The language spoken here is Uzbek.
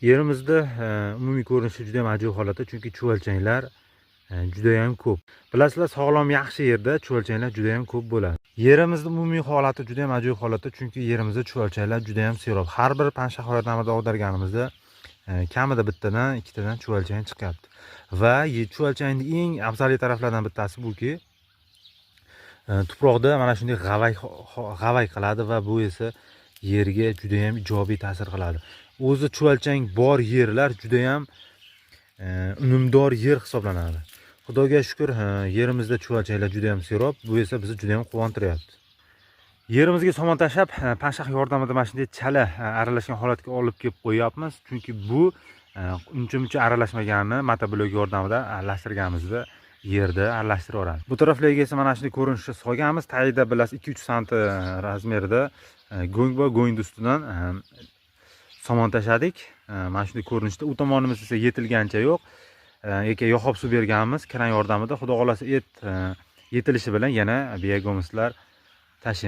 Yerimizda umumiy ko'rinishi juda ham ajoyib holatda, chunki chuvalchanglar juda ham ko'p. Bilasizlar, sog'lom yaxshi yerda chuvalchanglar juda ham ko'p bo'ladi. Yerimizning umumiy holati juda ham ajoyib holatda, chunki yerimizda chuvalchanglar juda ham serob. Har bir panshaxa yordamida ag'darganimizda kamida bittadan, ikkitadan chuvalchang chiqyapti. Va chuvalchangning eng afzal taraflaridan bittasi buki, tuproqda mana shunday g'avay qiladi va bu esa yerga juda ham ijobiy ta'sir qiladi. O'zi chuvalchang bor yerlar juda ham unumdor yer hisoblanadi. Xudoga shukr, yerimizda chuvalchanglar juda ham serob, bu esa bizni juda ham quvontiryapti. Yerimizga somon tashlab, panshaxa yordamida mana shunday chala aralashgan holatga olib kelib qo'yapmiz, chunki bu uncha-muncha aralashmaganini motoblok yordamida aralashtirganimizda yerda aralashtirib oladi. Bu taraflarga esa mana shunday ko'rinishda solganmiz. Tagida bilasiz 2-3 sm razmerida go'ng bor, go'ngning ustidan somon tashladik. Mana shunday ko'rinishda. U tomonimiz esa yetilgancha yo'q. Yoqib suv berganmiz kran yordamida. Xudo xolasa yetilishi bilan yana biyagomislar tashlaymiz.